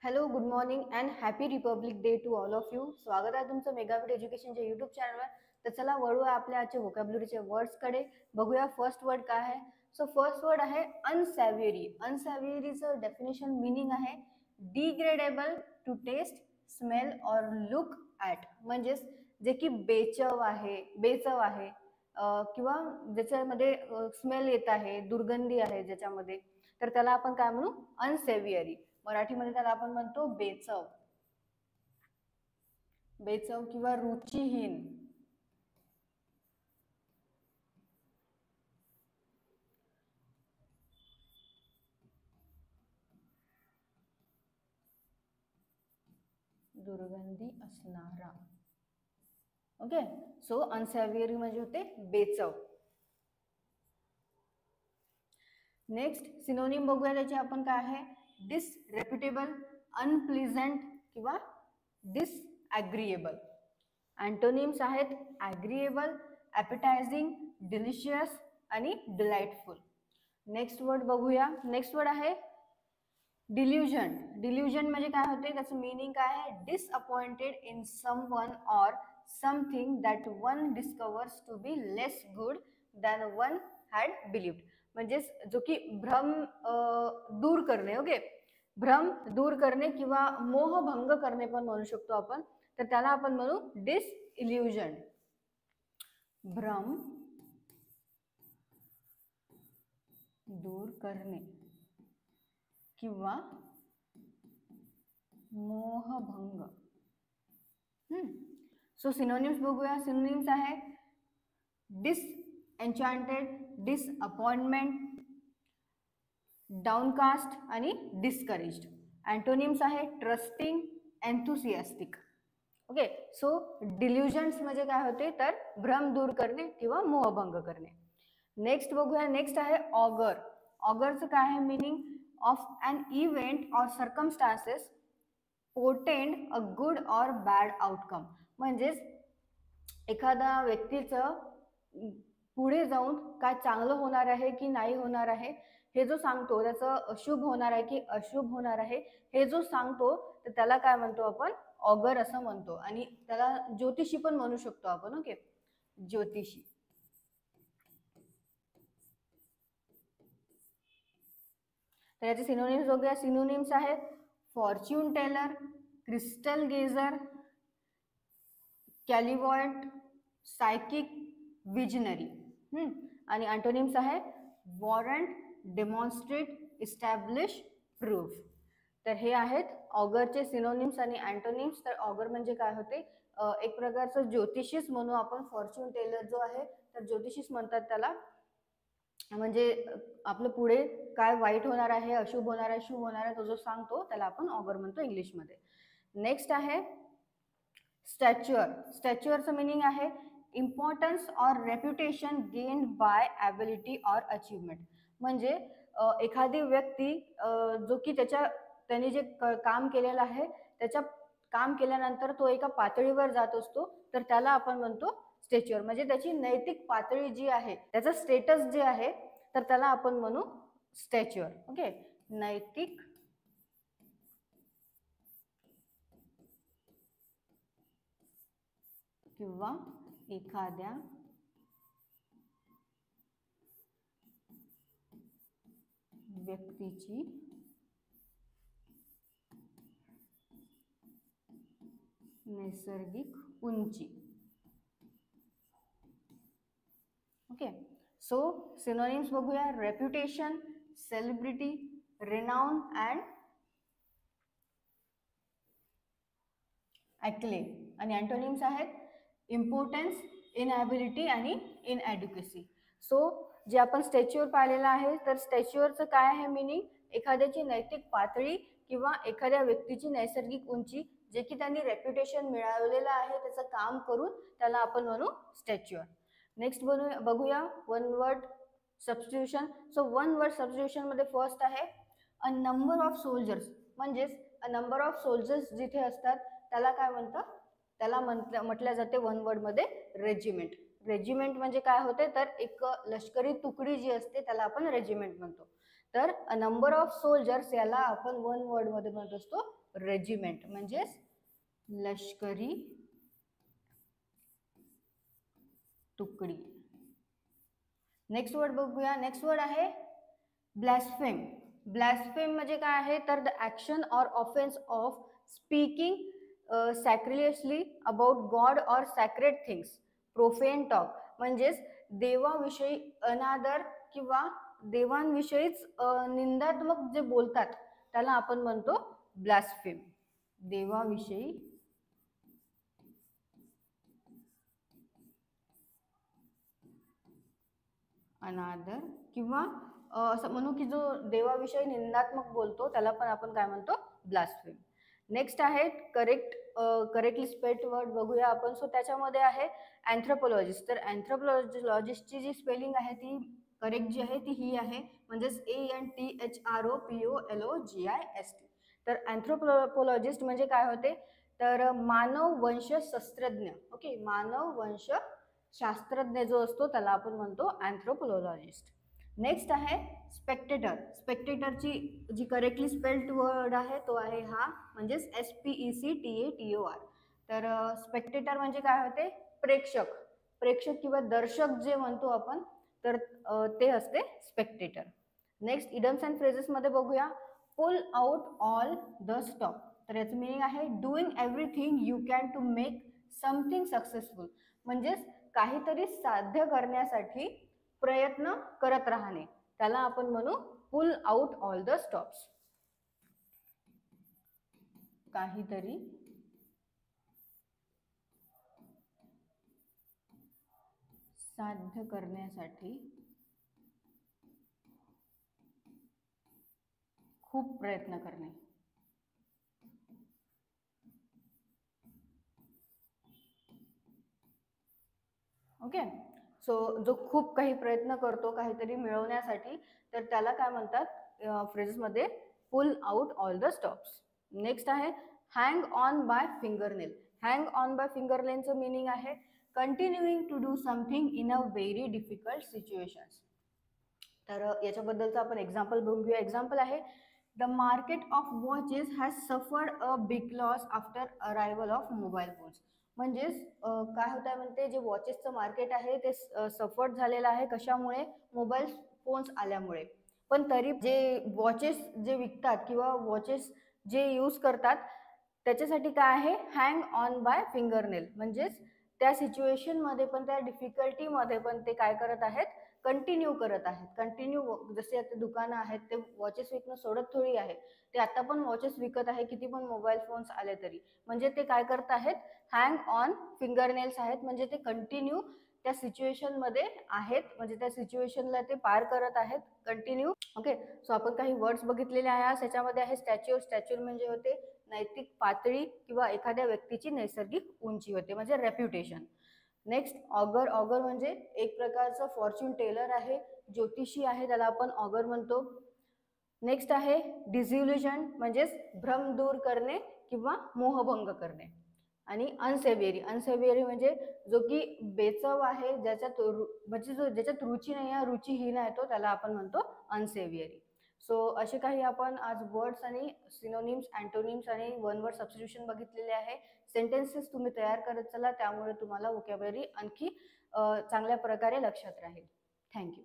Hello, good morning and happy Republic Day to all of you. स्वागत आहे तुमचं मेगाविट एज्युकेशनच्या YouTube चॅनलवर. तर चला वळूया आपल्या आजच्या व्होकॅब्युलरीच्या वर्ड्सकडे. बघूया फर्स्ट वर्ड काय आहे. सो फर्स्ट वर्ड आहे अनसॅव्हियरी. अनसॅव्हियरीचं डेफिनेशन मिनिंग आहे degradable to taste, smell or look at. म्हणजेच जे की बेचव आहे किंवा ज्याच्यामध्ये स्मेल येत आहे, दुर्गंधी आहे ज्याच्यामध्ये, तर त्याला आपण काय म्हणू, अनसेव्हियरी. मराठीमध्ये त्याला आपण म्हणतो बेचव. बेचव किंवा रुचिहीन. दुर्गंधी असणारा. ओके, सो अनसेव्हियरी म्हणजे होते बेचव. नेक्स्ट सिनोनिम बघूया त्याचे आपण काय आहे. डिसरेप्युटेबल, अनप्लीझंट किंवा डिसॲग्रीएबल. अँटोनिम्स आहेत ॲग्रीएबल, ॲपेटायझिंग, डिलिशियस आणि डिलाइटफुल. नेक्स्ट वर्ड बघूया. नेक्स्ट वर्ड आहे डिल्युजन. डिल्युजन म्हणजे काय होते, त्याचं मीनिंग काय आहे. Disappointed in someone or something that one discovers to be less good than one had believed. म्हणजेच जो की भ्रम दूर करणे. ओके, भ्रम दूर करणे किंवा मोहभंग करणे पण म्हणू शकतो आपण. तर त्याला आपण म्हणू डिसइल्युजन. भ्रम दूर करणे किंवा मोहभंग. सो सिनोनिम्स बघूया. सिनोनिम्स आहे डिसएन्चॅन्टेड, डिसअपॉइंटमेंट, डाउनकास्ट आणि डिस्करेज्ड. अँटोनिम्स आहे ट्रस्टिंग, एन्थुसियास्टिक. ओके, सो डिल्युजन्स म्हणजे काय होते, तर भ्रम दूर करणे किंवा मोहभंग करणे. नेक्स्ट बघूया. नेक्स्ट आहे ऑगर. ऑगरचं काय आहे मीनिंग. ऑफ अन इव्हेंट और सर्कमस्टान्सेस पोर्टेंड अ गुड और बॅड आउटकम. म्हणजेच एखाद्या व्यक्तीचं पुढे जाऊन काय चांगलं होणार आहे की नाही होणार आहे हे जो सांगतो, त्याचं शुभ होणार आहे की अशुभ होणार आहे हे जो सांगतो, तर त्याला काय म्हणतो आपण, ऑगर असं म्हणतो. आणि त्याला ज्योतिषी पण म्हणू शकतो आपण. ओके, ज्योतिषी. तर याचे सिनोनिम्स बघूया. सिनोनिम्स आहेत fortune teller, crystal गेजर, कॅलिवॉयंट, psychic, visionary. आणि अँटोनिम्स आहे वॉरंट, डेमॉन्स्ट्रेट, इस्टॅब्लिश, प्रूफ. तर हे आहेत ऑगरचे सिनोनिम्स आणि अँटोनिम्स. तर ऑगर म्हणजे काय होते, एक प्रकारचं ज्योतिषीच म्हणू आपण. फॉर्च्यून टेलर जो आहे तर ज्योतिषीच म्हणतात त्याला. म्हणजे आपलं पुढे काय वाईट होणार आहे, अशुभ होणार आहे, शुभ होणार आहे, तो जो सांगतो त्याला आपण ऑगर म्हणतो इंग्लिशमध्ये. नेक्स्ट आहे स्टॅच्युअर. स्टॅच्युअरचं मिनिंग आहे importance or reputation gained by ability or achievement. म्हणजे एखादी व्यक्ती जो की त्याने जे काम केलेलं आहे, त्याच्या काम केल्यानंतर तो एका पातळीवर जात असतो, तर त्याला आपण म्हणतो स्टॅच्युअर. म्हणजे त्याची नैतिक पातळी जी आहे, त्याचं स्टेटस जे आहे, तर त्याला आपण म्हणू स्टॅच्युअर. ओके, नैतिक किंवा एखाद्या व्यक्तीची नैसर्गिक उंची. ओके, सो सिनोनिम्स बघूया. Reputation, celebrity, renown and acclaim. आणि अँटोनिम्स आहेत इम्पॉर्टन्स, इनॲबिलिटी आणि इनॲड्युकेसी. सो जे आपण स्टॅच्युअर पाहिलेलं आहे, तर स्टॅच्युअरचं काय आहे मीनिंग, एखाद्याची नैतिक पातळी किंवा एखाद्या व्यक्तीची नैसर्गिक उंची, जे की त्यांनी रेप्युटेशन मिळवलेलं आहे त्याचं काम करून, त्याला आपण म्हणू स्टॅच्युअर. नेक्स्ट बघूया one word substitution. So one word substitution मध्ये फर्स्ट आहे अ नंबर ऑफ सोल्जर्स. म्हणजेच अ नंबर ऑफ सोल्जर्स जिथे असतात त्याला काय म्हणतात, त्याला म्हटल्या जाते वन वर्ड मध्ये रेजिमेंट. रेजिमेंट म्हणजे काय होते, तर एक लष्करी तुकडी जी असते त्याला आपण रेजिमेंट म्हणतो. तर अ नंबर ऑफ सोल्जर्स याला आपण वन वर्ड मध्ये म्हणत असतो रेजिमेंट, म्हणजेच लष्करी तुकडी. नेक्स्ट वर्ड बघूया. नेक्स्ट वर्ड आहे ब्लॅस्फेम. ब्लॅस्फेम म्हणजे काय आहे तर the action or offence of speaking sacrilegiously about God or sacred things, profane talk, म्हणजेच देवाविषयी अनादर किंवा देवांविषयीच निंदात्मक जे बोलतात त्याला आपण म्हणतो ब्लॅस्फेम. देवाविषयी अनादर किंवा असं म्हणू की जो देवाविषयी निंदात्मक बोलतो त्याला पण आपण काय म्हणतो ब्लास्फेम. नेक्स्ट आहे करेक्टली स्पेल्ड वर्ड बघूया आपण. सो त्याच्यामध्ये आहे अँथ्रोपोलॉजिस्ट. तर अँथ्रोपोलॉजिस्टची जी स्पेलिंग आहे ती करेक्ट जी आहे ती ही आहे, म्हणजेच ANTHROPOLOGIST. तर अँथ्रोपोलॉजिस्ट म्हणजे काय होते तर मानव वंश शास्त्रज्ञ. ओके, मानव वंश शास्त्रज्ञ जो असतो त्याला आपण म्हणतो अँथ्रोपोलॉजिस्ट. नेक्स्ट आहे स्पेक्टेटर. स्पेक्टेटरची जी करेक्टली स्पेल्ड वर्ड आहे तो आहे हा, म्हणजेच SPECTATOR. तर स्पेक्टेटर म्हणजे काय होते प्रेक्षक. प्रेक्षक किंवा दर्शक जे म्हणतो आपण तर ते असते spectator. Next idioms and phrases मध्ये बघूया. Pull out all the stop. तर याचं मिनिंग आहे doing everything you can to make something successful, म्हणजेच काहीतरी साध्य करण्यासाठी प्रयत्न करत राहणे त्याला आपण म्हणू pull out all the stops. काहीतरी साध्य करण्यासाठी खूप प्रयत्न करणे. ओके, सो जो खूप काही प्रयत्न करतो काहीतरी मिळवण्यासाठी तर त्याला काय म्हणतात फ्रेजेसमध्ये pull out all the stops. Next आहे hang on by fingernail. Hang on by फिंगरनेलचं मिनिंग आहे continuing to do something in a very difficult situations. तर याच्याबद्दलचं आपण एक्झाम्पल बघूया. एक्झाम्पल आहे the market of watches has suffered a big loss after arrival of mobile phones. म्हणजेच काय होत आहे म्हणते जे वॉचेसचं मार्केट आहे ते सफर्ड झालेलं आहे. कशामुळे? मोबाईल फोन्स आल्यामुळे. पण तरी जे वॉचेस जे विकतात किंवा वॉचेस जे यूज करतात त्याच्यासाठी काय आहे हँग ऑन बाय फिंगरनेल, म्हणजेच त्या सिच्युएशनमध्ये पण त्या डिफिकल्टीमध्ये पण ते काय करत आहेत कंटिन्यू करत आहेत. कंटिन्यू जसे आता दुकानं आहेत ते वॉचेस विकणं सोडत थोडी आहे, ते आता पण वॉचेस विकत आहे किती पण मोबाईल फोन्स आले तरी. म्हणजे ते काय करत आहेत हँग ऑन फिंगरनेल्स आहेत, म्हणजे ते कंटिन्यू त्या सिच्युएशन मध्ये आहेत, म्हणजे त्या सिच्युएशनला ते पार करत आहेत कंटिन्यू. ओके, सो आपण काही वर्ड्स बघितलेले आहे. त्याच्यामध्ये आहे स्टॅच्यूर. स्टॅच्यूर म्हणजे होते नैतिक पातळी किंवा एखाद्या व्यक्तीची नैसर्गिक उंची होते, म्हणजे रेप्युटेशन. Next auger. ऑगर म्हणजे एक प्रकारचं फॉर्च्यून टेलर आहे, ज्योतिषी आहे, त्याला आपण ऑगर म्हणतो. नेक्स्ट आहे डिझिल्युजन, म्हणजेच भ्रम दूर करणे किंवा मोहभंग करणे. आणि अनसेवियरी. अनसेवियरी म्हणजे जो की बेचव आहे, ज्याच्यात म्हणजे जो ज्याच्यात रुची नाही आहे, रुचीहीन आहे, तो त्याला आपण म्हणतो अनसेवियरी. सो असे काही आपण आज वर्ड्स आणि सिनोनिम्स, अँटोनिम्स आणि वन वर्ड सबस्टिट्यूशन बघितलेले आहे. सेंटेन्सेस तुम्ही तयार करत चला, त्यामुळे तुम्हाला वोकॅब्युलरी आणखी चांगल्या प्रकारे लक्षात राहील. थँक्यू.